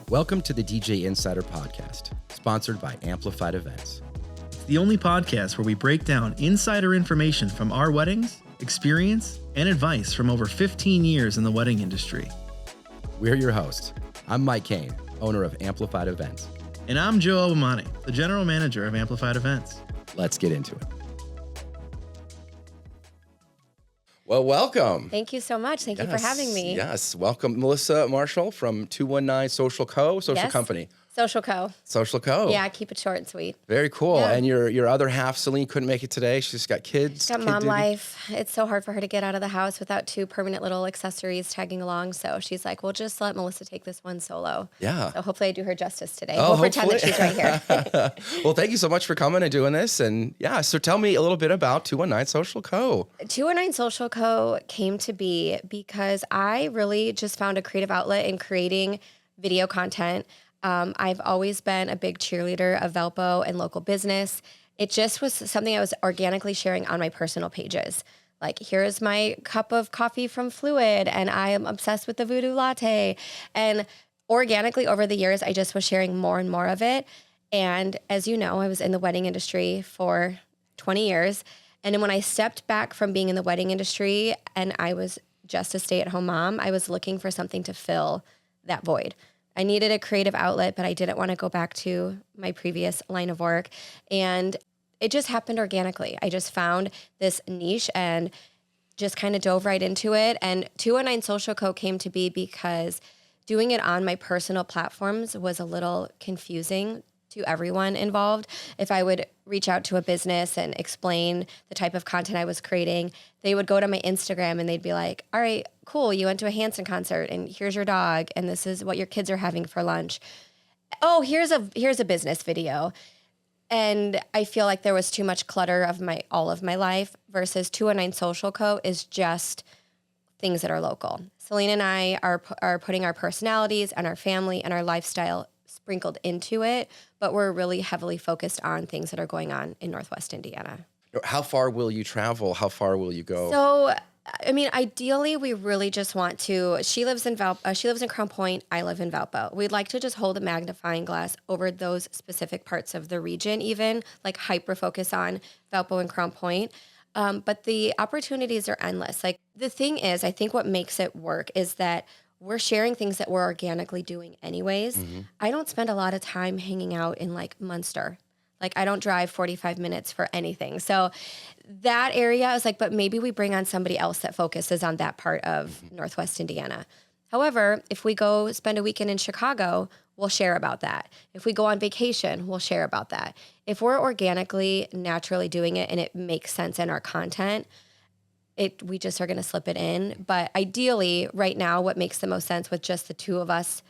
Welcome to the DJ Insider Podcast, sponsored by Amplified Events. It's the only podcast where we break down insider information from our weddings, experience, and advice from over 15 years in the wedding industry. We're your hosts. I'm Mike Kane, owner of Amplified Events. And I'm Joe Obamani, the general manager of Amplified Events. Let's get into it. Well, welcome. Thank you so much. Thank you for having me. Yes, welcome, Melissa Marshall from 219 Social Company. Social Co. Yeah, keep it short and sweet. Very cool. Yeah. And your other half, Celine, couldn't make it today. She's got kids. She's got mom life. It's so hard for her to get out of the house without two permanent little accessories tagging along. So she's like, we'll just let Melissa take this one solo. Yeah. So hopefully I do her justice today. Oh, we'll pretend that she's right here. Well, thank you so much for coming and doing this. And yeah, so tell me a little bit about 219 Social Co. 219 Social Co. came to be because I really just found a creative outlet in creating video content. I've always been a big cheerleader of Valpo and local business. It just was something I was organically sharing on my personal pages. Like, here's my cup of coffee from Fluid, and I am obsessed with the Voodoo Latte. And organically over the years, I just was sharing more and more of it. And as you know, I was in the wedding industry for 20 years. And then when I stepped back from being in the wedding industry and I was just a stay-at-home mom, I was looking for something to fill that void. I needed a creative outlet, but I didn't want to go back to my previous line of work. And it just happened organically. I just found this niche and just kind of dove right into it. And 219 Social Co. came to be because doing it on my personal platforms was a little confusing to everyone involved. If I would reach out to a business and explain the type of content I was creating, they would go to my Instagram and they'd be like, all right, cool, you went to a Hanson concert and here's your dog and this is what your kids are having for lunch. Oh, here's a business video. And I feel like there was too much clutter of all of my life versus 219 Social Co. is just things that are local. Celine and I are putting our personalities and our family and our lifestyle sprinkled into it, but we're really heavily focused on things that are going on in Northwest Indiana. How far will you travel? How far will you go? So, I mean, ideally, we really just want to. She lives in Crown Point. I live in Valpo. We'd like to just hold a magnifying glass over those specific parts of the region, even like hyper focus on Valpo and Crown Point. But the opportunities are endless. Like, the thing is, I think what makes it work is that we're sharing things that we're organically doing anyways. Mm-hmm. I don't spend a lot of time hanging out in like Munster. Like, I don't drive 45 minutes for anything. So that area, I was like, but maybe we bring on somebody else that focuses on that part of Northwest Indiana. However, if we go spend a weekend in Chicago, we'll share about that. If we go on vacation, we'll share about that. If we're organically, naturally doing it and it makes sense in our content, we just are going to slip it in. But ideally, right now, what makes the most sense with just the two of us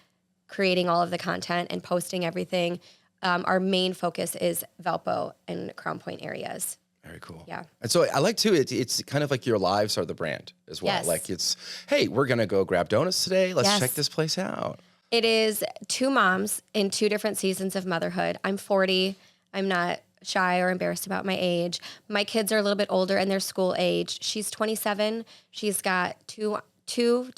creating all of the content and posting everything, our main focus is Valpo and Crown Point areas. Very cool. Yeah. And so I like, too, it's kind of like your lives are the brand as well. Yes. Like, it's, hey, we're going to go grab donuts today. Let's check this place out. It is two moms in two different seasons of motherhood. I'm 40. I'm not shy or embarrassed about my age. My kids are a little bit older and they're school age. She's 27. She's got two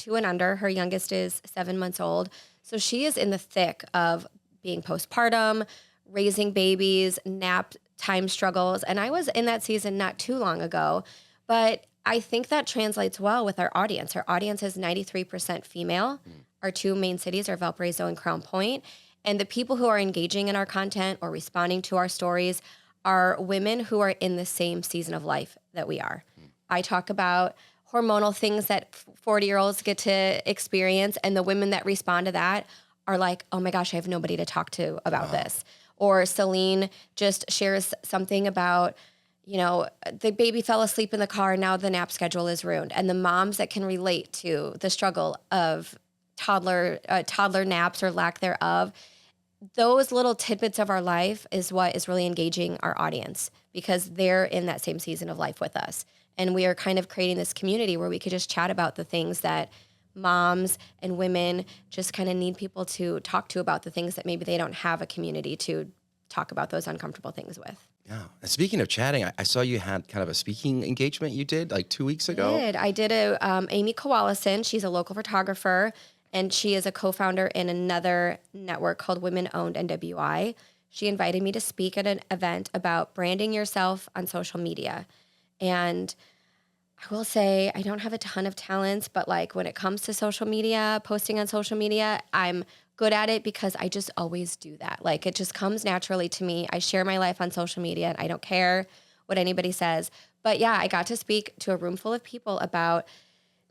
and under. Her youngest is 7 months old. So she is in the thick of being postpartum, raising babies, nap time struggles. And I was in that season not too long ago, but I think that translates well with our audience. Our audience is 93% female. Our two main cities are Valparaiso and Crown Point. And the people who are engaging in our content or responding to our stories are women who are in the same season of life that we are. I talk about hormonal things that 40-year-olds get to experience, and the women that respond to that are like, oh my gosh, I have nobody to talk to about this. Or Celine just shares something about, you know, the baby fell asleep in the car, now the nap schedule is ruined. And the moms that can relate to the struggle of toddler naps or lack thereof, those little tidbits of our life is what is really engaging our audience because they're in that same season of life with us. And we are kind of creating this community where we could just chat about the things that moms and women just kind of need people to talk to about the things that maybe they don't have a community to talk about those uncomfortable things with. Yeah. And speaking of chatting, I saw you had kind of a speaking engagement you did like 2 weeks ago. I did. Amy Kowalison. She's a local photographer. and she is a co-founder in another network called Women Owned NWI. She invited me to speak at an event about branding yourself on social media. And I will say I don't have a ton of talents, but like when it comes to social media, posting on social media, I'm good at it because I just always do that. Like it just comes naturally to me. I share my life on social media and I don't care what anybody says. But yeah, I got to speak to a room full of people about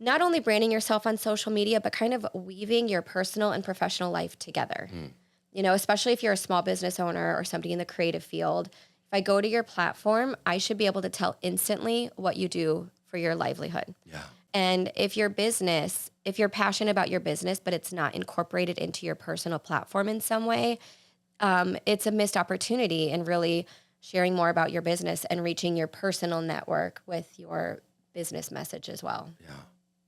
not only branding yourself on social media, but kind of weaving your personal and professional life together. You know, especially if you're a small business owner or somebody in the creative field. If I go to your platform, I should be able to tell instantly what you do for your livelihood. Yeah. And if your business, if you're passionate about your business, but it's not incorporated into your personal platform in some way, it's a missed opportunity in really sharing more about your business and reaching your personal network with your business message as well. Yeah.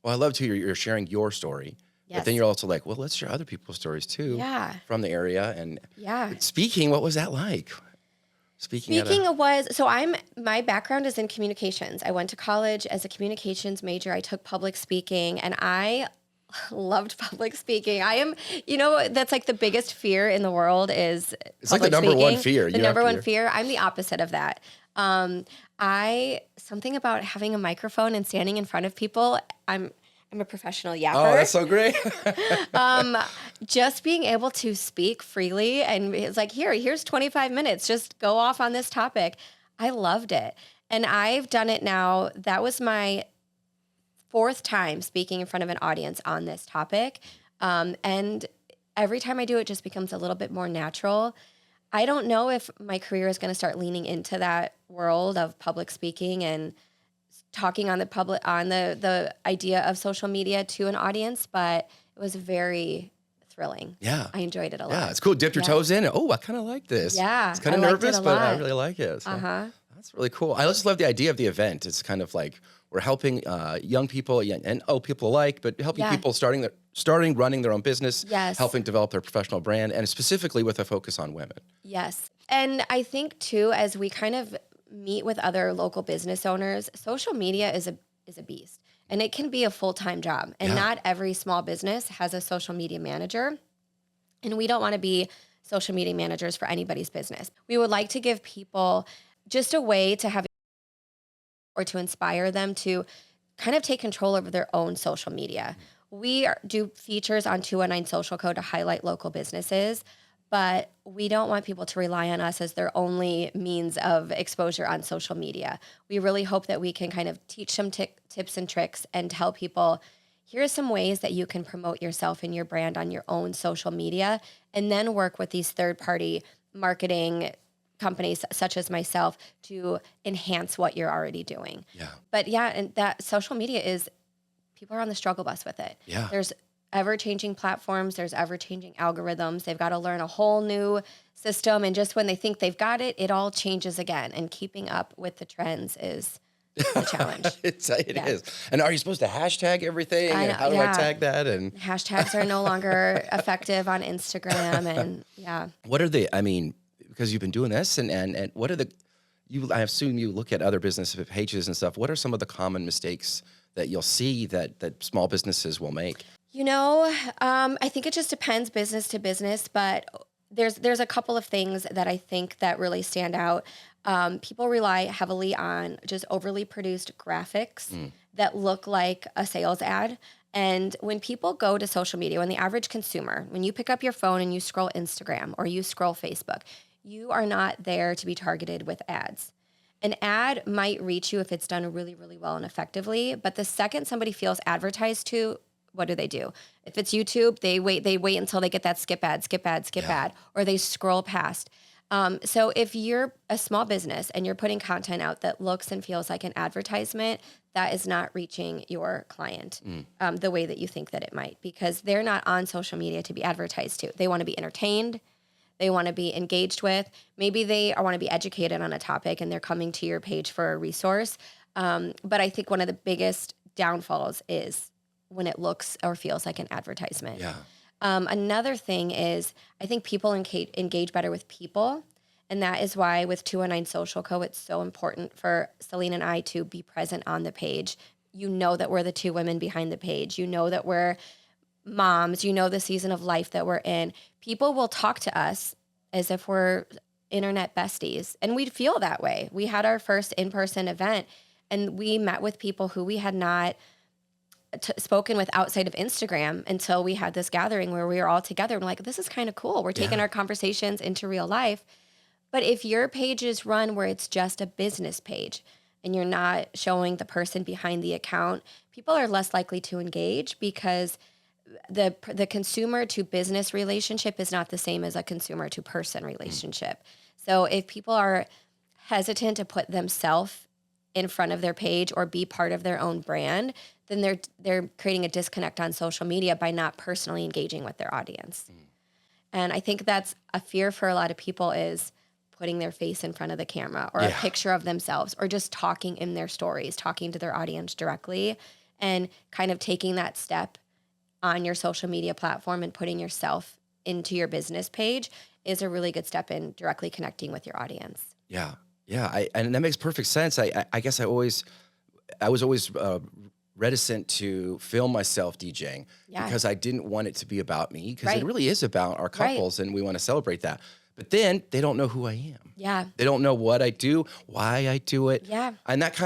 Well, I love to hear you're sharing your story, but then Yes. you're also like, well, let's share other people's stories too Yeah. from the area. And Yeah. speaking, what was that like? Speaking at Speaking of my background is in communications. I went to college as a communications major. I took public speaking and I loved public speaking. That's like the biggest fear in the world is it's like the public number one speaking. fear. The number one fear. I'm the opposite of that. Something about having a microphone and standing in front of people. I'm a professional yapper. Oh, that's so great. Just being able to speak freely and it's like, here's 25 minutes, just go off on this topic. I loved it. And I've done it now. That was my fourth time speaking in front of an audience on this topic. And every time I do, it just becomes a little bit more natural. I don't know if my career is going to start leaning into that world of public speaking and talking on the idea of social media to an audience, but it was very thrilling. Yeah. I enjoyed it a lot. Yeah, it's cool. Dipped your toes in. Oh, I kind of like this. Yeah, It's kind of I liked it nervous, a but I lot. really like it. So Uh-huh. that's really cool. I just love the idea of the event. It's kind of like we're helping young people and old people alike, but helping Yeah. people running their own business, Yes. helping develop their professional brand, and specifically with a focus on women. Yes. And I think too, as we kind of meet with other local business owners, social media is a beast. And it can be a full-time job. And Yeah. not every small business has a social media manager. And we don't want to be social media managers for anybody's business. We would like to give people just a way to have or to inspire them to kind of take control over their own social media. We do features on 219 Social Code to highlight local businesses, but we don't want people to rely on us as their only means of exposure on social media. We really hope that we can kind of teach some tips and tricks and tell people, here are some ways that you can promote yourself and your brand on your own social media, and then work with these third-party marketing companies such as myself to enhance what you're already doing. Yeah. But yeah, and that social media people are on the struggle bus with it. Yeah. There's ever-changing platforms, there's ever-changing algorithms. They've got to learn a whole new system, and just when they think they've got it, it all changes again. And keeping up with the trends is a challenge. It Yeah. is. And are you supposed to hashtag everything? I And know, how do I yeah. tag that? And Hashtags are no longer effective on Instagram, and yeah. what are because you've been doing this and what are I assume you look at other business pages and stuff. What are some of the common mistakes that you'll see that small businesses will make? I think it just depends business to business, but there's a couple of things that I think that really stand out. People rely heavily on just overly produced graphics that look like a sales ad. And when people go to social media, when the average consumer, when you pick up your phone and you scroll Instagram or you scroll Facebook, you are not there to be targeted with ads. An ad might reach you if it's done really, really well and effectively, but the second somebody feels advertised to, what do? If it's YouTube, they wait until they get that skip ad, or they scroll past. So if you're a small business and you're putting content out that looks and feels like an advertisement, that is not reaching your client the way that you think that it might, because they're not on social media to be advertised to. They want to be entertained. They want to be engaged with. Maybe they want to be educated on a topic and they're coming to your page for a resource. But I think one of the biggest downfalls is when it looks or feels like an advertisement. Yeah. Another thing is I think people engage better with people. And that is why with 219 Social Co, it's so important for Celine and I to be present on the page. You know that we're the two women behind the page. You know that we're moms, you know, the season of life that we're in, people will talk to us as if we're internet besties. And we'd feel that way. We had our first in-person event and we met with people who we had not spoken with outside of Instagram until we had this gathering where we were all together. And we're like, this is kind of cool. We're taking our conversations into real life. But if your page is run where it's just a business page and you're not showing the person behind the account, people are less likely to engage because the consumer to business relationship is not the same as a consumer to person relationship. So if people are hesitant to put themselves in front of their page or be part of their own brand, then they're creating a disconnect on social media by not personally engaging with their audience. And I think that's a fear for a lot of people is putting their face in front of the camera or a picture of themselves or just talking in their stories, talking to their audience directly and kind of taking that step on your social media platform and putting yourself into your business page is a really good step in directly connecting with your audience. Yeah. Yeah. And that makes perfect sense. I guess I was always reticent to film myself DJing because I didn't want it to be about me because it really is about our couples and we want to celebrate that. But then they don't know who I am. Yeah. They don't know what I do, why I do it. Yeah. And that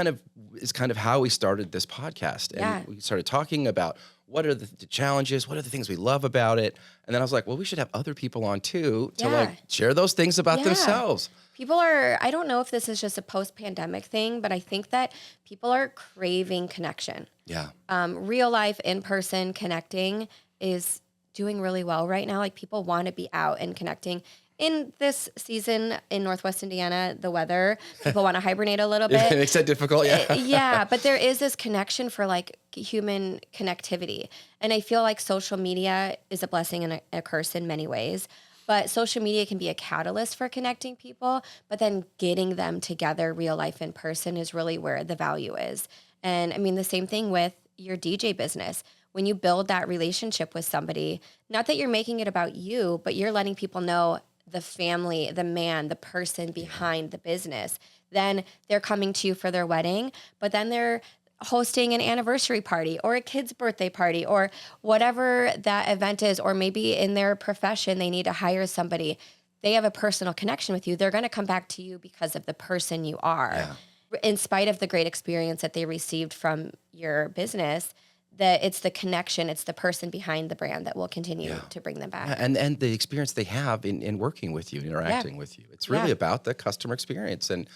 is how we started this podcast. And we started talking about what are the challenges, what are the things we love about it. And then I was like, well, we should have other people on too to like share those things about themselves. People are, I don't know if this is just a post-pandemic thing, but I think that people are craving connection. Yeah. Real life, in-person connecting is doing really well right now. Like people want to be out and connecting. In this season in Northwest Indiana, the weather, people want to hibernate a little bit. It makes that difficult, yeah, but there is this connection for like human connectivity. And I feel like social media is a blessing and a curse in many ways. But social media can be a catalyst for connecting people, but then getting them together real life in person is really where the value is. And I mean, the same thing with your DJ business. When you build that relationship with somebody, not that you're making it about you, but you're letting people know the family, the man, the person behind the business. Then they're coming to you for their wedding, but then they're hosting an anniversary party or a kid's birthday party or whatever that event is, or maybe in their profession, they need to hire somebody. They have a personal connection with you. They're going to come back to you because of the person you are. In spite of the great experience that they received from your business, that it's the connection, it's the person behind the brand that will continue to bring them back. And the experience they have in working with you, interacting with you. It's really about the customer experience. And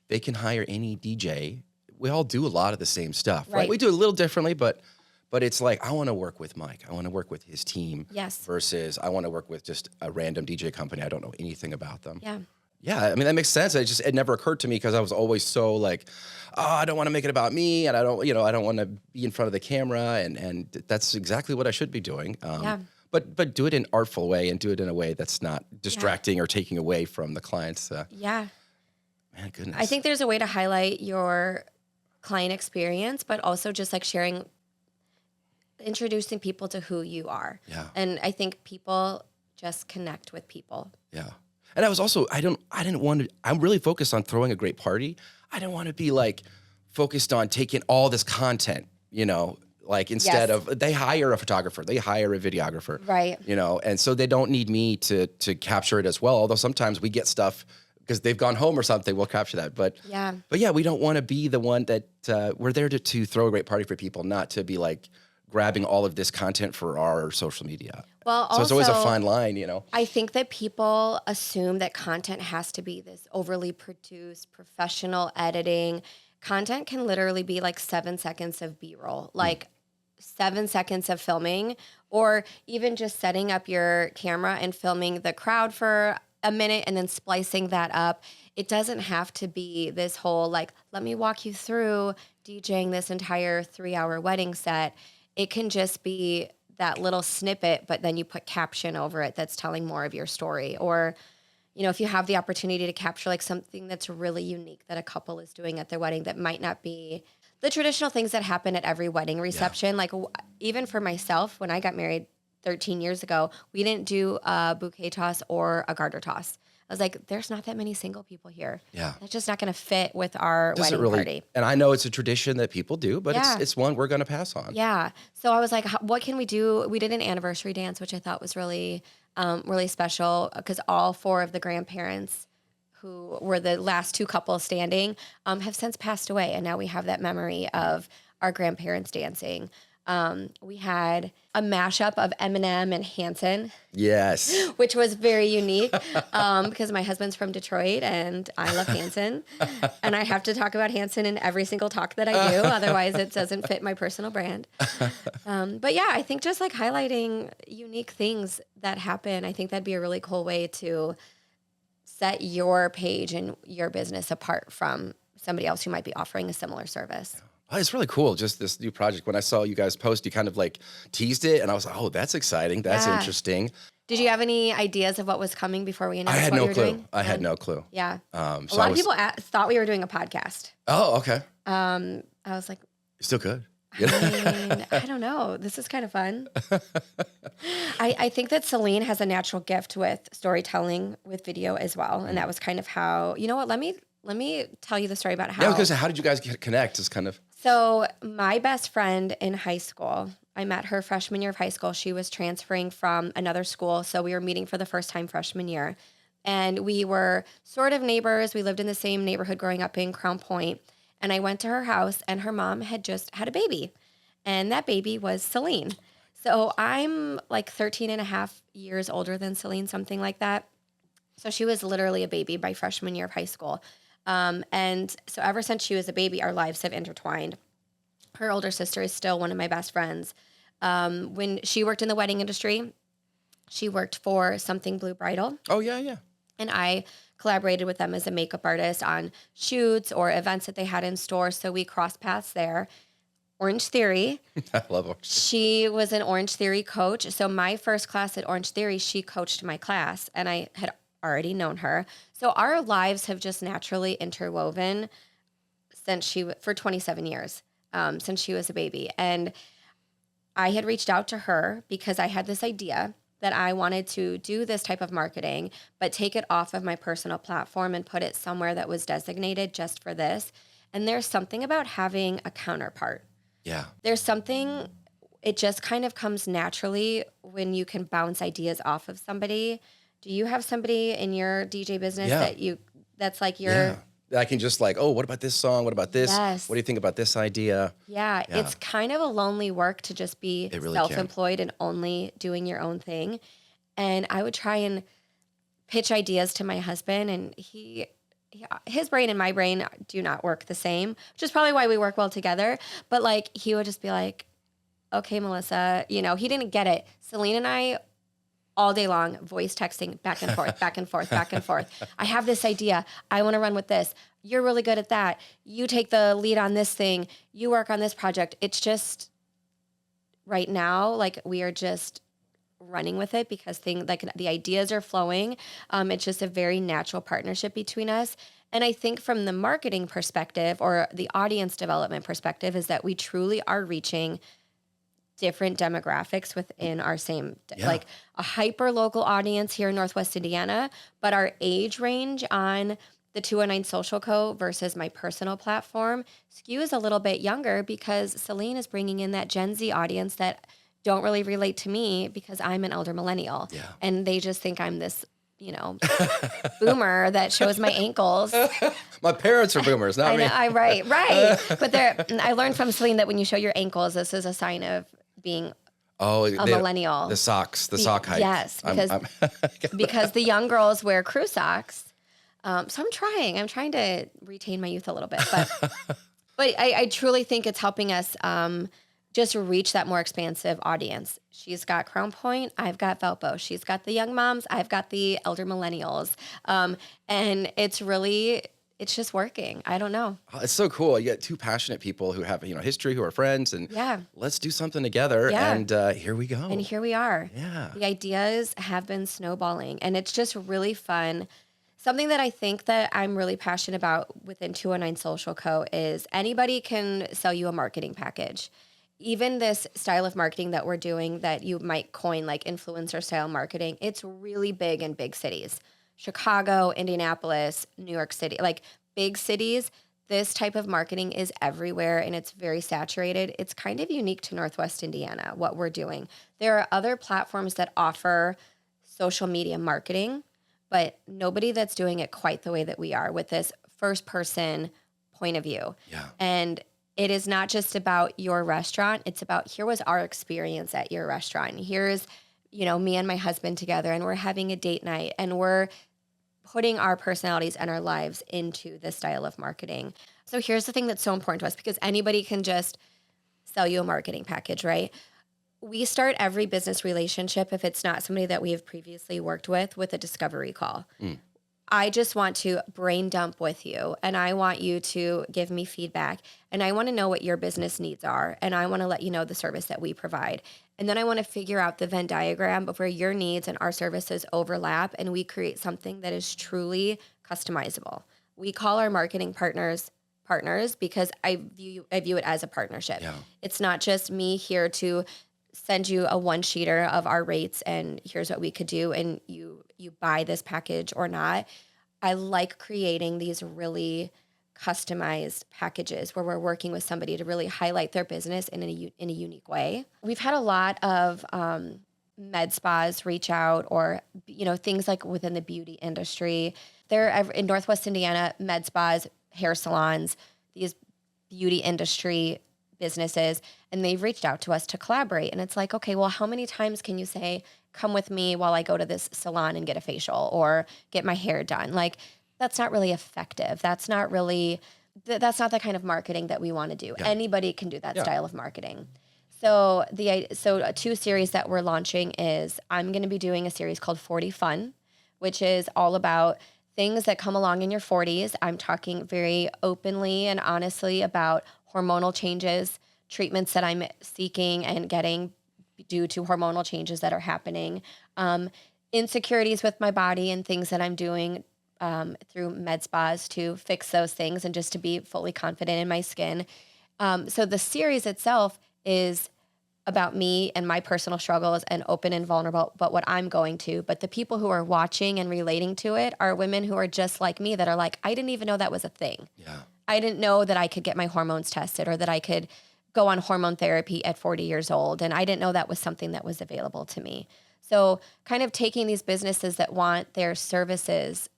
they can hire any DJ. We all do a lot of the same stuff, right? We do it a little differently, but it's like, I want to work with Mike. I want to work with his team versus I want to work with just a random DJ company. I don't know anything about them. Yeah, I mean, that makes sense. It never occurred to me because I was always so like, oh, I don't want to make it about me. And I don't want to be in front of the camera. And that's exactly what I should be doing. But do it in an artful way and do it in a way that's not distracting or taking away from the clients. Man, goodness. I think there's a way to highlight your client experience, but also just like introducing people to who you are. And I think people just connect with people. And I was also, I'm really focused on throwing a great party. I didn't want to be like focused on taking all this content, like instead of, they hire a photographer, they hire a videographer. And so they don't need me to capture it as well. Although sometimes we get stuff because they've gone home or something, we'll capture that. But we don't want to be the one that, we're there to throw a great party for people, not to be like grabbing all of this content for our social media. Well, so it's always a fine line, I think that people assume that content has to be this overly produced, professional editing. Content can literally be like 7 seconds of B-roll, like 7 seconds of filming, or even just setting up your camera and filming the crowd for a minute and then splicing that up. It doesn't have to be this whole like, let me walk you through DJing this entire 3-hour wedding set. It can just be that little snippet, but then you put caption over it that's telling more of your story. Or, if you have the opportunity to capture like something that's really unique that a couple is doing at their wedding that might not be the traditional things that happen at every wedding reception. Like even for myself, when I got married 13 years ago, we didn't do a bouquet toss or a garter toss. was like, there's not that many single people here. Yeah. That's just not going to fit with our wedding party. And I know it's a tradition that people do, but Yeah. it's one we're going to pass on. Yeah. So I was like, what can we do? We did an anniversary dance, which I thought was really, really special because all 4 of the grandparents who were the last 2 couples standing have since passed away. And now we have that memory of our grandparents dancing. We had a mashup of Eminem and Hanson. Yes. Which was very unique because my husband's from Detroit and I love Hanson. And I have to talk about Hanson in every single talk that I do. Otherwise, it doesn't fit my personal brand. But yeah, I think just like highlighting unique things that happen, I think that'd be a really cool way to set your page and your business apart from somebody else who might be offering a similar service. Oh, it's really cool. Just this new project. When I saw you guys post, you kind of like teased it and I was like, oh, that's exciting. That's interesting. Did you have any ideas of what was coming before we announced what you were doing? I had no clue. Yeah. So a lot of people thought we were doing a podcast. Oh, okay. I was like, you still could. I don't know. This is kind of fun. I think that Celine has a natural gift with storytelling with video as well. And that was kind of how, you know what, let me tell you the story about how. Yeah, because how did you guys connect? Is kind of. So my best friend in high school, I met her freshman year of high school. She was transferring from another school. So we were meeting for the first time freshman year. And we were sort of neighbors. We lived in the same neighborhood growing up in Crown Point. And I went to her house and her mom had just had a baby. And that baby was Celine. So I'm like 13 and a half years older than Celine, something like that. So she was literally a baby by freshman year of high school. And so ever since she was a baby, our lives have intertwined. Her older sister is still one of my best friends. When she worked in the wedding industry, she worked for Something Blue Bridal. Oh, yeah, yeah. And I collaborated with them as a makeup artist on shoots or events that they had in store. So we crossed paths there. Orange Theory. I love Orange. She was an Orange Theory coach. So my first class at Orange Theory, she coached my class and I had already known her. So our lives have just naturally interwoven for 27 years, since she was a baby. And I had reached out to her because I had this idea that I wanted to do this type of marketing, but take it off of my personal platform and put it somewhere that was designated just for this. And there's something about having a counterpart. Yeah. There's something, it just kind of comes naturally when you can bounce ideas off of somebody. Do you have somebody in your DJ business that's like your... Yeah. I can just like, oh, what about this song? What about this? Yes. What do you think about this idea? Yeah, it's kind of a lonely work to just be self-employed and only doing your own thing. And I would try and pitch ideas to my husband, and his brain and my brain do not work the same, which is probably why we work well together. But like, he would just be like, okay, Melissa, he didn't get it. Celine and I all day long, voice texting back and forth, back and forth, back and forth. I have this idea. I want to run with this. You're really good at that. You take the lead on this thing. You work on this project. It's just right now, like we are just running with it because the ideas are flowing. It's just a very natural partnership between us. And I think from the marketing perspective or the audience development perspective is that we truly are reaching different demographics within our same, like a hyper local audience here in Northwest Indiana, but our age range on the 209 Social Co versus my personal platform skews a little bit younger because Celine is bringing in that Gen Z audience that don't really relate to me because I'm an elder millennial. Yeah. And they just think I'm this, boomer that shows my ankles. My parents are boomers, not me. Right. But I learned from Celine that when you show your ankles, this is a sign of being a millennial. The socks, the sock height. Yes, because the young girls wear crew socks. So I'm trying to retain my youth a little bit, but I truly think it's helping us just reach that more expansive audience. She's got Crown Point, I've got Valpo. She's got the young moms, I've got the elder millennials. And it's just working. I don't know. Oh, it's so cool. You get two passionate people who have, history, who are friends, and let's do something together. Yeah. And here we go. And here we are. Yeah. The ideas have been snowballing, and it's just really fun. Something that I think that I'm really passionate about within 209 Social Co is anybody can sell you a marketing package. Even this style of marketing that we're doing that you might coin like influencer style marketing, it's really big in big cities. Chicago, Indianapolis, New York City, like big cities, this type of marketing is everywhere and it's very saturated. It's kind of unique to Northwest Indiana, what we're doing. There are other platforms that offer social media marketing, but nobody that's doing it quite the way that we are with this first person point of view. Yeah. And it is not just about your restaurant. It's about, here was our experience at your restaurant. Here's, me and my husband together and we're having a date night and we're putting our personalities and our lives into this style of marketing. So here's the thing that's so important to us, because anybody can just sell you a marketing package, right? We start every business relationship, if it's not somebody that we have previously worked with a discovery call. I just want to brain dump with you and I want you to give me feedback and I want to know what your business needs are and I want to let you know the service that we provide. And then I want to figure out the Venn diagram of where your needs and our services overlap and we create something that is truly customizable. We call our marketing partners because I view it as a partnership. Yeah. It's not just me here to send you a one-sheeter of our rates and here's what we could do and you buy this package or not. I like creating these really customized packages where we're working with somebody to really highlight their business in a unique way. We've had a lot of med spas reach out or, things like within the beauty industry. There in Northwest Indiana, med spas, hair salons, these beauty industry businesses, and they've reached out to us to collaborate. And it's like, okay, well, how many times can you say, come with me while I go to this salon and get a facial or get my hair done? Like, that's not really effective. That's not really, that's not the kind of marketing that we want to do. Yeah. Anybody can do that style of marketing. So two series that we're launching is I'm going to be doing a series called 40 Fun, which is all about things that come along in your 40s. I'm talking very openly and honestly about hormonal changes, treatments that I'm seeking and getting due to hormonal changes that are happening, insecurities with my body and things that I'm doing through med spas to fix those things and just to be fully confident in my skin. So the series itself is about me and my personal struggles and open and vulnerable about what I'm going to. But the people who are watching and relating to it are women who are just like me that are like, I didn't even know that was a thing. Yeah. I didn't know that I could get my hormones tested or that I could go on hormone therapy at 40 years old. And I didn't know that was something that was available to me. So kind of taking these businesses that want their services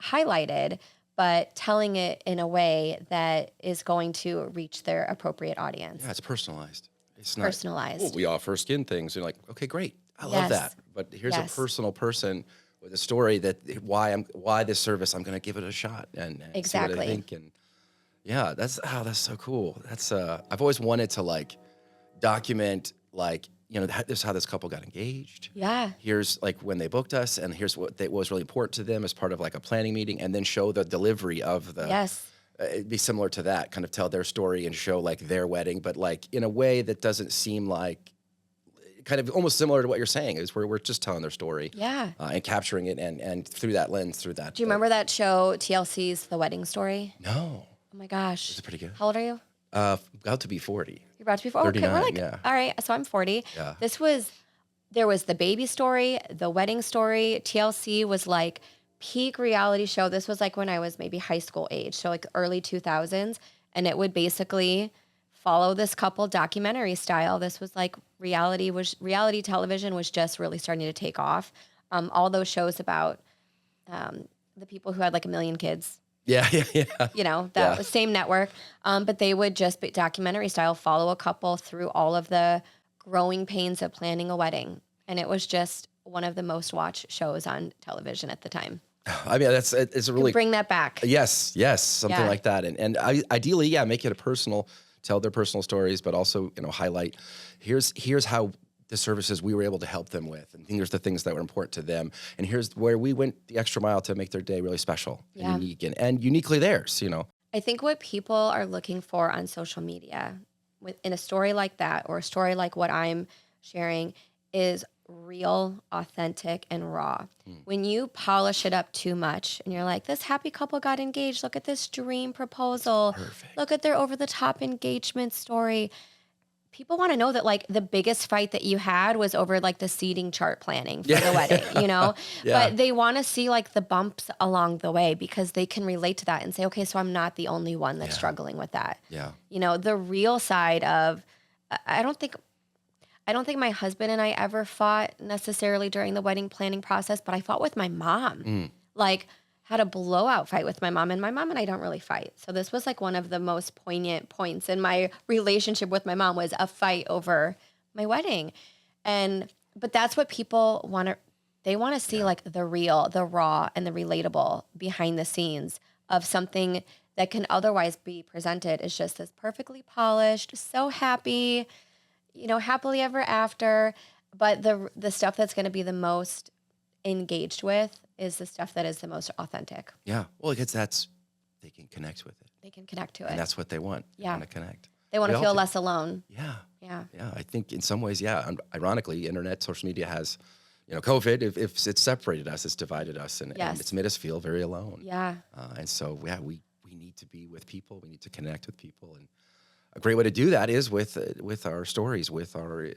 highlighted, but telling it in a way that is going to reach their appropriate audience. Yeah, it's personalized. It's not personalized. Oh, we offer skin things. You're like, okay, great. I love that. But here's a personal person with a story that why this service, I'm going to give it a shot and exactly. see what I think. And yeah, that's so cool. That's I've always wanted to like document like, this is how this couple got engaged. Yeah. Here's like when they booked us and here's what was really important to them as part of like a planning meeting, and then show the delivery of the it'd be similar to that, kind of tell their story and show like their wedding, but like in a way that doesn't seem like, kind of almost similar to what you're saying, is where we're just telling their story. Yeah. And capturing it and through that lens, through that. Do you remember that show, TLC's The Wedding Story? No. Oh my gosh. It's pretty good. How old are you? About to be 40. You're about to be 40? Okay, we're like, all right, so I'm 40. Yeah. There was the baby story, the wedding story. TLC was like peak reality show. This was like when I was maybe high school age, so like early 2000s. And it would basically follow this couple documentary style. This was like reality television was just really starting to take off. All those shows about the people who had like 1 million kids. Yeah. That was same network. But they would just be documentary style, follow a couple through all of the growing pains of planning a wedding. And it was just one of the most watched shows on television at the time. I mean, it's a really bring that back. Yes, something like that, and ideally, make it a personal, tell their personal stories, but also highlight here's how the services we were able to help them with, and here's the things that were important to them, and here's where we went the extra mile to make their day really special and unique and uniquely theirs. I think what people are looking for on social media, in a story like that or a story like what I'm sharing, is real, authentic, and raw. When you polish it up too much and you're like, this happy couple got engaged, look at this dream proposal, look at their over-the-top engagement story, people want to know that like the biggest fight that you had was over like the seating chart planning for the wedding, you know, but they want to see like the bumps along the way because they can relate to that and say, okay, so I'm not the only one that's struggling with that. Yeah. You know, the real side of, I don't think my husband and I ever fought necessarily during the wedding planning process, but I fought with my mom. Like, had a blowout fight with my mom, and my mom and I don't really fight. So this was like one of the most poignant points in my relationship with my mom was a fight over my wedding. But that's what people want to, they want to see like the real, the raw, and the relatable behind the scenes of something that can otherwise be presented as just this perfectly polished, so happy, you know, happily ever after. But the stuff that's going to be the most engaged with is the stuff that is the most authentic. Yeah. Well, because they can connect with it. They can connect to it. And that's what they want. They want to connect. They want to feel less alone. Yeah. Yeah. Yeah. I think in some ways, ironically, internet, social media has, you know, COVID, if it's separated us, it's divided us, and it's made us feel very alone. Yeah. And so, we need to be with people. We need to connect with people. And a great way to do that is with our stories, with our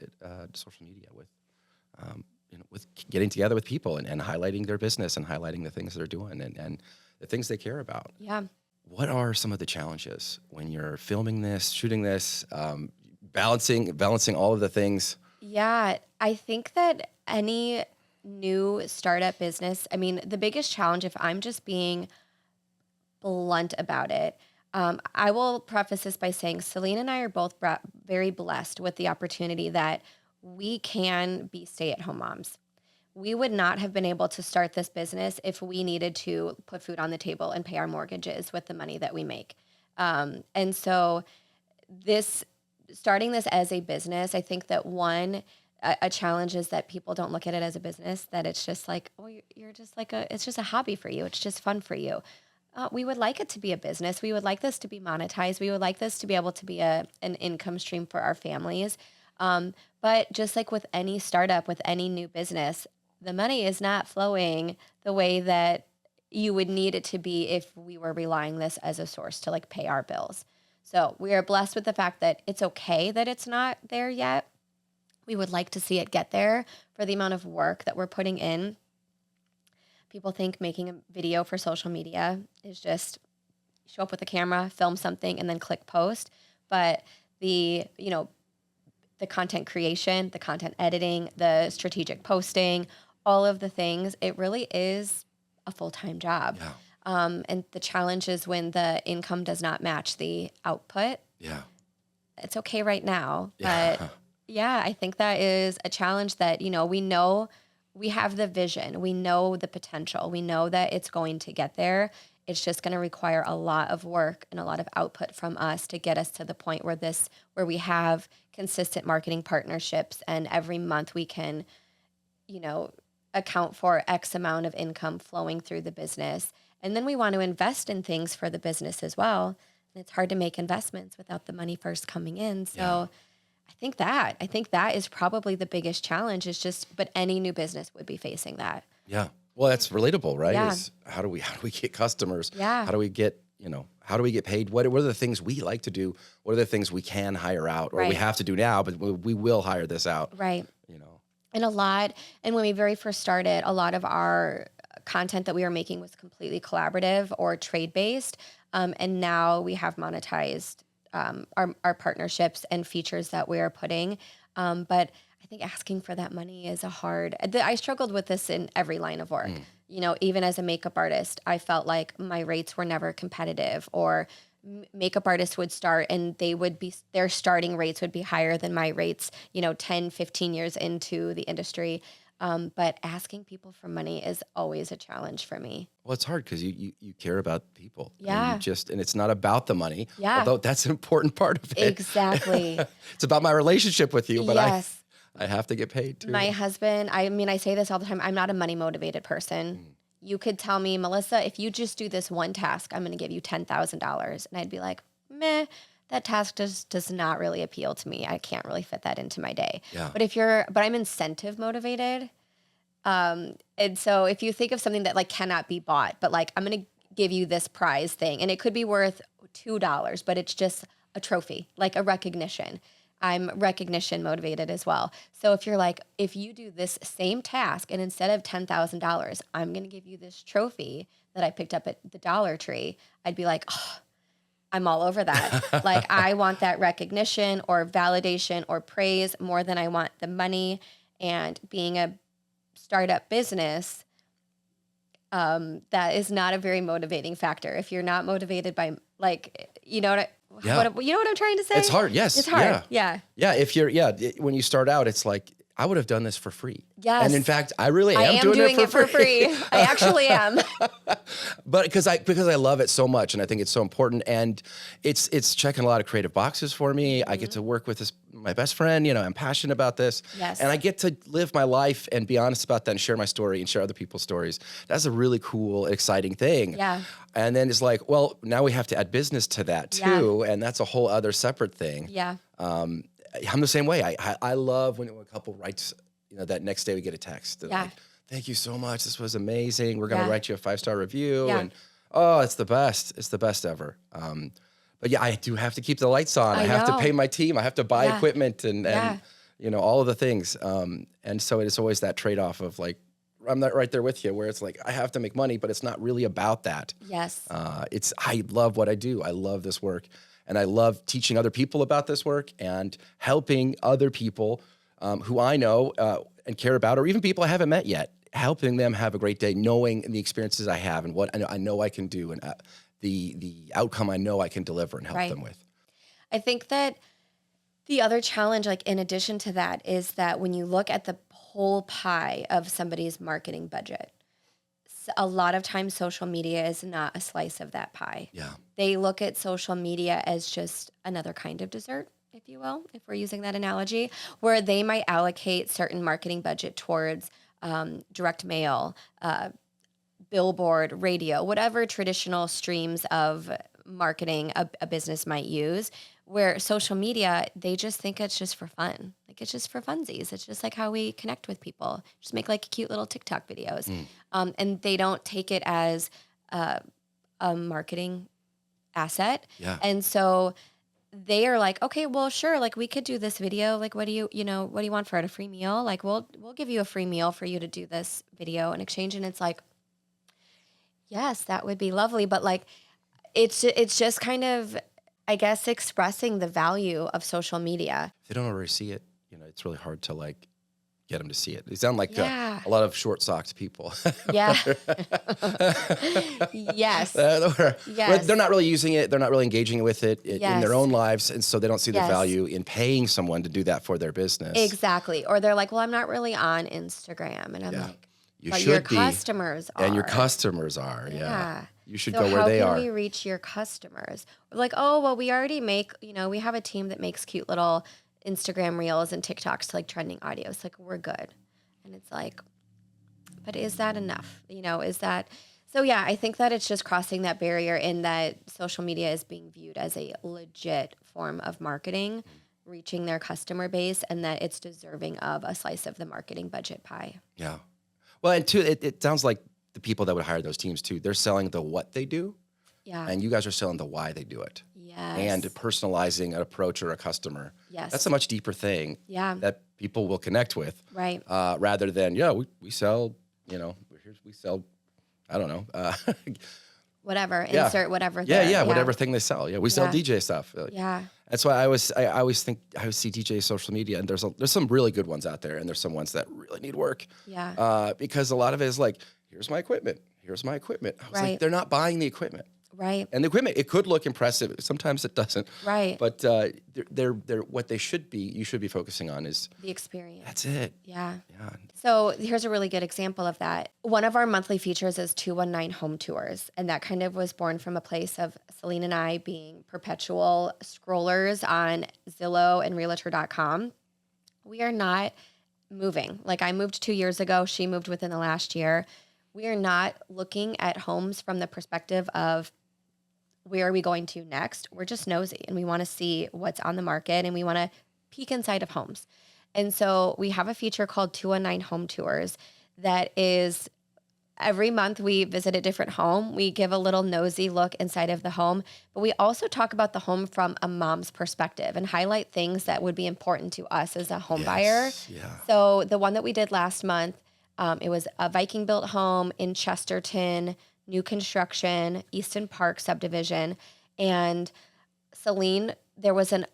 social media, with with getting together with people and highlighting their business and highlighting the things they're doing and the things they care about. Yeah. What are some of the challenges when you're filming this, shooting this, balancing all of the things? Yeah, I think that any new startup business, I mean, the biggest challenge, if I'm just being blunt about it, I will preface this by saying Celine and I are both very blessed with the opportunity that we can be stay-at-home moms. We would not have been able to start this business if we needed to put food on the table and pay our mortgages with the money that we make. And so starting this as a business, I think that a challenge is that people don't look at it as a business, that it's just like, oh, you're just like it's just a hobby for you. It's just fun for you. We would like it to be a business. We would like this to be monetized. We would like this to be able to be an income stream for our families. But just like with any startup, with any new business, the money is not flowing the way that you would need it to be if we were relying this as a source to like pay our bills. So we are blessed with the fact that it's okay that it's not there yet. We would like to see it get there for the amount of work that we're putting in. People think making a video for social media is just show up with a camera, film something, and then click post. But the content creation, the content editing, the strategic posting, all of the things, it really is a full-time job. Yeah. And the challenge is when the income does not match the output. Yeah. It's okay right now. But I think that is a challenge that, we know we have the vision. We know the potential. We know that it's going to get there. It's just going to require a lot of work and a lot of output from us to get us to the point where we have consistent marketing partnerships, and every month we can, account for X amount of income flowing through the business. And then we want to invest in things for the business as well. And it's hard to make investments without the money first coming in. So I think that is probably the biggest challenge but any new business would be facing that. Yeah. Well, that's relatable, right? Yeah. Is how do we get customers? Yeah. How do we get paid? What are the things we like to do? What are the things we can hire out or we have to do now, but we will hire this out? Right. And when we very first started, a lot of our content that we were making was completely collaborative or trade-based. And now we have monetized our partnerships and features that we are putting. But I think asking for that money is I struggled with this in every line of work. Even as a makeup artist, I felt like my rates were never competitive, or makeup artists would start and their starting rates would be higher than my rates, 10, 15 years into the industry. But asking people for money is always a challenge for me. Well, it's hard because you care about people. Yeah. And it's not about the money. Yeah. Although that's an important part of it. Exactly. It's about my relationship with you, but yes. I have to get paid too. My husband, I say this all the time, I'm not a money motivated person. You could tell me, Melissa, if you just do this one task, I'm going to give you $10,000. And I'd be like, meh, that task does not really appeal to me. I can't really fit that into my day. Yeah. But I'm incentive motivated. And so if you think of something that like cannot be bought, but like, I'm going to give you this prize thing, and it could be worth $2, but it's just a trophy, like a recognition. I'm recognition motivated as well. So if you're like, if you do this same task and instead of $10,000, I'm going to give you this trophy that I picked up at the Dollar Tree, I'd be like, oh, I'm all over that. Like, I want that recognition or validation or praise more than I want the money. And being a startup business, that is not a very motivating factor. If you're not motivated by, like, you know what I'm trying to say? It's hard. Yes. It's hard. Yeah. Yeah. When you start out, it's like, I would have done this for free. Yes. And in fact, I really I am doing it for free. I actually am. But because I love it so much, and I think it's so important, and it's checking a lot of creative boxes for me. I get to work with my best friend. I'm passionate about this. Yes. And I get to live my life and be honest about that and share my story and share other people's stories. That's a really cool, exciting thing. Yeah. And then it's like, well, now we have to add business to that too, and that's a whole other separate thing. Yeah. I'm the same way. I love when a couple writes, that next day we get a text. Yeah. Like, thank you so much. This was amazing. We're going to write you a 5-star review. Yeah. And it's the best. It's the best ever. But yeah, I do have to keep the lights on. I have to pay my team. I have to buy equipment and all of the things. And so it's always that trade-off of like, I'm not right there with you where it's like, I have to make money, but it's not really about that. Yes. I love what I do. I love this work. And I love teaching other people about this work and helping other people who I know and care about, or even people I haven't met yet, helping them have a great day, knowing the experiences I have and what I know I can do and the outcome I know I can deliver and help them with. I think that the other challenge, like in addition to that, is that when you look at the whole pie of somebody's marketing budget, a lot of times social media is not a slice of that pie. Yeah. They look at social media as just another kind of dessert, if you will, if we're using that analogy, where they might allocate certain marketing budget towards direct mail, billboard, radio, whatever traditional streams of marketing a business might use, where social media, they just think it's just for fun. Like, it's just for funsies. It's just like how we connect with people. Just make like cute little TikTok videos. And they don't take it as a marketing asset. Yeah. And so they are like, okay, well, sure. Like, we could do this video. Like, what do you want for it? A free meal? Like, we'll give you a free meal for you to do this video in exchange. And it's like, yes, that would be lovely. But like, it's just kind of, I guess, expressing the value of social media. If they don't already see it, it's really hard to like get them to see it. They sound like Yeah. a lot of short-socked people. Yeah. Yes. Yes. They're not really using it. They're not really engaging with it in Yes. their own lives. And so they don't see the Yes. value in paying someone to do that for their business. Exactly. Or they're like, well, I'm not really on Instagram. And I'm like, You but should your be. customers are. And your customers are. Yeah. You should So go where they how are. can we reach your customers? Like, oh, well, we already make, we have a team that makes cute little Instagram reels and TikToks to like trending audio. It's like, we're good. And it's like, but is that enough? Is that, so yeah, I think that it's just crossing that barrier in that social media is being viewed as a legit form of marketing, reaching their customer base, and that it's deserving of a slice of the marketing budget pie. Yeah. Well, and too, it sounds like the people that would hire those teams too, they're selling the what they do. Yeah. And you guys are selling the why they do it. Yes. And personalizing an approach or a customer. Yes. That's a much deeper thing. Yeah. That people will connect with. Right. Rather than, we sell, we sell, I don't know. Whatever. Yeah. Insert whatever. Yeah, whatever thing they sell. Yeah, we sell DJ stuff. Yeah. That's why I always see DJ social media, and there's some really good ones out there, and there's some ones that really need work. Yeah. Because a lot of it is like, here's my equipment. I was like, they're not buying the equipment. Right. And the equipment, it could look impressive. Sometimes it doesn't. Right. But they're what they should be. You should be focusing on is The experience. that's it. Yeah. Yeah. So here's a really good example of that. One of our monthly features is 219 home tours. And that kind of was born from a place of Celine and I being perpetual scrollers on Zillow and Realtor.com. We are not moving. Like, I moved 2 years ago. She moved within the last year. We are not looking at homes from the perspective of where are we going to next. We're just nosy and we want to see what's on the market and we want to peek inside of homes. And so we have a feature called 219 Home Tours that is every month we visit a different home. We give a little nosy look inside of the home, but we also talk about the home from a mom's perspective and highlight things that would be important to us as a home buyer. Yeah. So the one that we did last month, it was a Viking built home in Chesterton, new construction, Easton Park subdivision. And Celine, there was an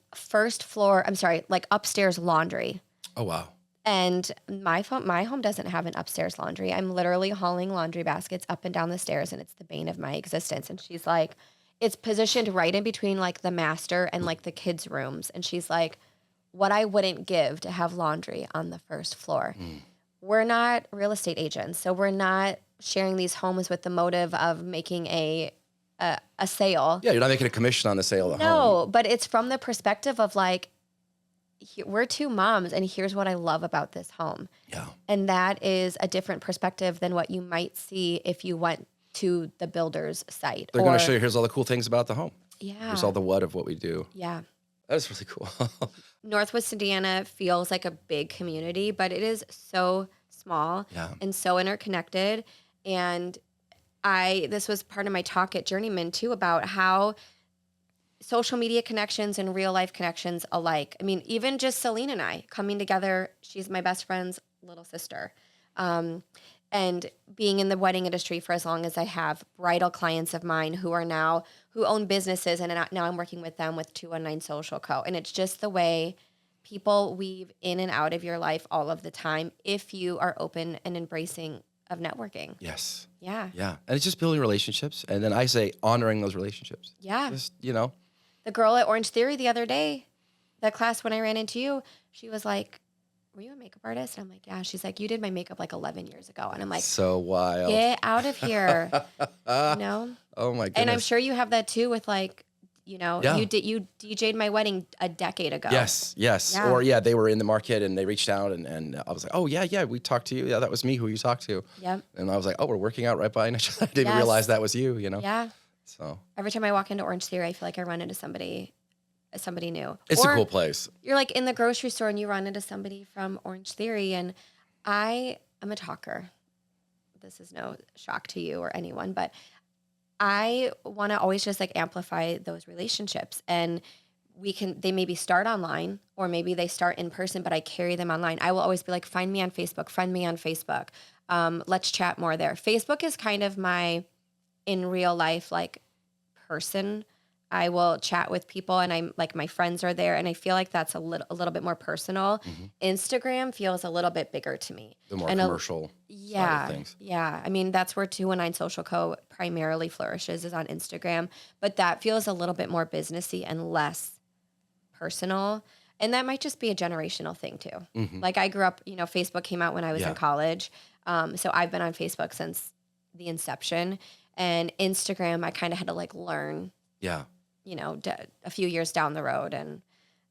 upstairs laundry. Oh, wow. And my home doesn't have an upstairs laundry. I'm literally hauling laundry baskets up and down the stairs, and it's the bane of my existence. And she's like, it's positioned right in between like the master and like the kids' rooms. And she's like, what I wouldn't give to have laundry on the first floor. We're not real estate agents, so we're not sharing these homes with the motive of making a sale. Yeah, you're not making a commission on the sale of the home. No, but it's from the perspective of like, we're two moms, and here's what I love about this home. Yeah. And that is a different perspective than what you might see if you went to the builder's site. They're going to show you, here's all the cool things about the home. Yeah. Here's all the what of what we do. Yeah. That is really cool. Northwest Indiana feels like a big community, but it is so small and so interconnected. And this was part of my talk at Journeyman too, about how social media connections and real life connections alike. I mean, even just Celine and I coming together, she's my best friend's little sister. And being in the wedding industry for as long as I have, bridal clients of mine who own businesses, and now I'm working with them with 219 Social Co. And it's just the way people weave in and out of your life all of the time if you are open and embracing of networking. Yes. Yeah. Yeah. And it's just building relationships. And then I say honoring those relationships. Yeah. Just, The girl at Orange Theory the other day, that class when I ran into you, she was like, were you a makeup artist? And I'm like, yeah. She's like, you did my makeup like 11 years ago. And I'm like, so wild. Get out of here. Oh my goodness. And I'm sure you have that too with like, you DJ'd my wedding a decade ago. Yes. Yeah. Or they were in the market and they reached out and I was like, oh yeah, we talked to you. Yeah, that was me who you talked to. Yep. And I was like, oh, we're working out right by each other. I didn't realize that was you, Yeah. So every time I walk into Orange Theory, I feel like I run into somebody new. It's a cool place. You're like in the grocery store and you run into somebody from Orange Theory, and I am a talker. This is no shock to you or anyone, but I want to always just like amplify those relationships, and they maybe start online or maybe they start in person, but I carry them online. I will always be like, find me on Facebook, friend me on Facebook. Let's chat more there. Facebook is kind of my in real life, like person. I will chat with people and I'm like, my friends are there. And I feel like that's a little bit more personal. Mm-hmm. Instagram feels a little bit bigger to me. The more commercial side of things. Yeah. I mean, that's where 219 Social Co. primarily flourishes, is on Instagram, but that feels a little bit more businessy and less personal. And that might just be a generational thing too. Mm-hmm. Like I grew up, Facebook came out when I was in college. So I've been on Facebook since the inception, and Instagram, I kind of had to like learn, a few years down the road. And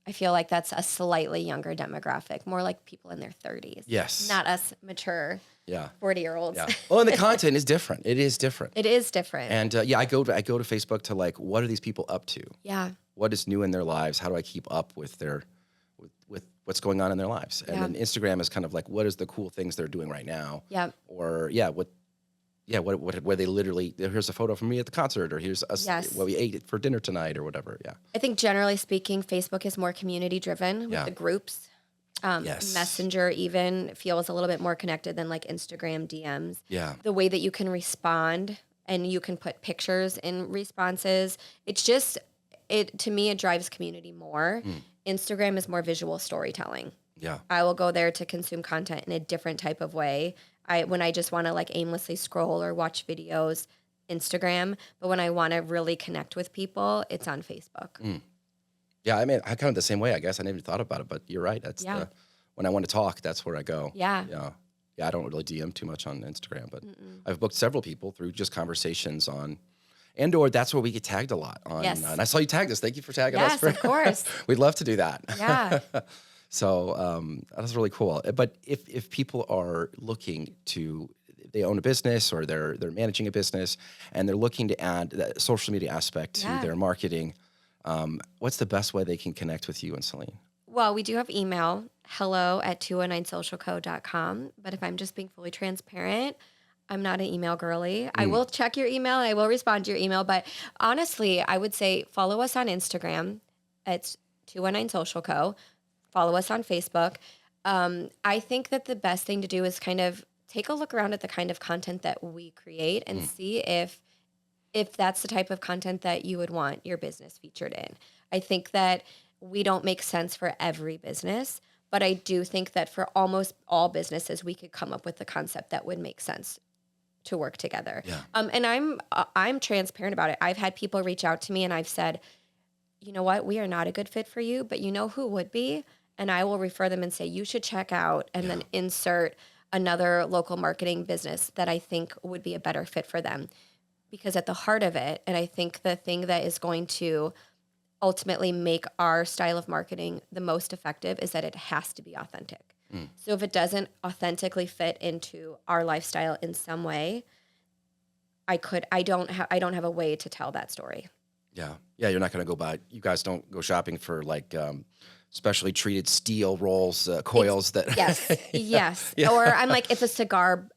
I feel like that's a slightly younger demographic, more like people in their 30s. Yes. Not us mature 40-year-olds. Yeah. Well, and the content is different. It is different. It is different. And I go to Facebook to like, what are these people up to? Yeah. What is new in their lives? How do I keep up with with what's going on in their lives? And then Instagram is kind of like, what is the cool things they're doing right now? Yeah. Or where they literally, here's a photo from me at the concert, or here's us what we ate for dinner tonight, or whatever. Yeah. I think generally speaking, Facebook is more community driven with the groups. Messenger even feels a little bit more connected than like Instagram DMs. Yeah. The way that you can respond and you can put pictures in responses. It's just, to me, it drives community more. Instagram is more visual storytelling. Yeah. I will go there to consume content in a different type of way. When I just want to like aimlessly scroll or watch videos, Instagram. But when I want to really connect with people, it's on Facebook. Yeah, I mean, I kind of the same way, I guess. I never thought about it, but you're right. That's when I want to talk, that's where I go. Yeah. Yeah. Yeah, I don't really DM too much on Instagram, but I've booked several people through just conversations on, or that's where we get tagged a lot on. Yes. And I saw you tagged us. Thank you for tagging us. Yes, of course. We'd love to do that. Yeah. So that's really cool. But if people are looking to, they own a business or they're managing a business and they're looking to add that social media aspect to their marketing, what's the best way they can connect with you and Celine? Well, we do have email, hello@219socialco.com. But if I'm just being fully transparent, I'm not an email girly. I will check your email. I will respond to your email. But honestly, I would say follow us on Instagram. It's 219 Social Co. Follow us on Facebook. I think that the best thing to do is kind of take a look around at the kind of content that we create and see if that's the type of content that you would want your business featured in. I think that we don't make sense for every business, but I do think that for almost all businesses, we could come up with a concept that would make sense to work together. Yeah. And I'm transparent about it. I've had people reach out to me and I've said, you know what, we are not a good fit for you, but you know who would be? And I will refer them and say, you should check out, and then insert another local marketing business that I think would be a better fit for them. Because at the heart of it, and I think the thing that is going to ultimately make our style of marketing the most effective is that it has to be authentic. So if it doesn't authentically fit into our lifestyle in some way, I don't have a way to tell that story. Yeah. You're not going to go buy. You guys don't go shopping for like specially treated steel rolls, coils that. Yes. Yes. Yeah. Or I'm like, if a cigar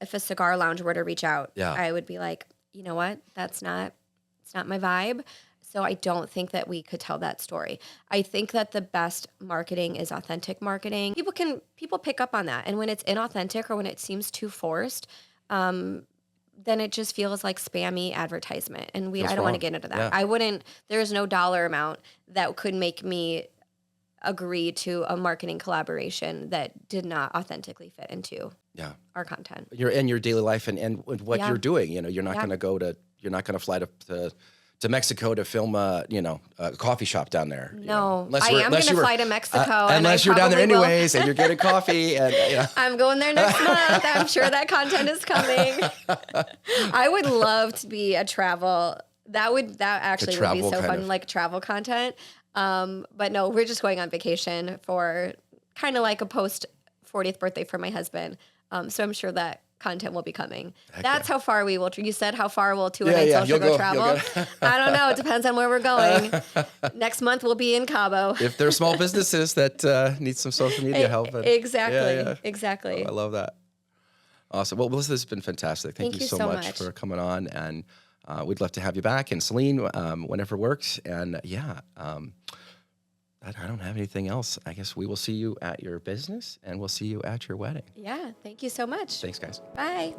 lounge were to reach out, Yeah. I would be like, you know what? It's not my vibe. So I don't think that we could tell that story. I think that the best marketing is authentic marketing. People pick up on that. And when it's inauthentic or when it seems too forced, then it just feels like spammy advertisement. And I don't want to get into that. Yeah. There's no dollar amount that could make me agree to a marketing collaboration that did not authentically fit into our content. You're in your daily life and what you're doing. You're not going to fly to Mexico to film a coffee shop down there. No, I am going to fly to Mexico. Unless you're down there anyways and you're getting coffee. And I'm going there next month. I'm sure that content is coming. I would love to be a travel. That actually would be so fun, like travel content. But no, we're just going on vacation for kind of like a post 40th birthday for my husband. So I'm sure that content will be coming. That's how far we will. You said how far will 219 Social go travel? I don't know. It depends on where we're going. Next month we'll be in Cabo. If there are small businesses that need some social media help. Exactly. Oh, I love that. Awesome. Well, Melissa, this has been fantastic. Thank you so much for coming on, and we'd love to have you back. And Celine, whenever works. And I don't have anything else. I guess we will see you at your business, and we'll see you at your wedding. Yeah. Thank you so much. Thanks, guys. Bye.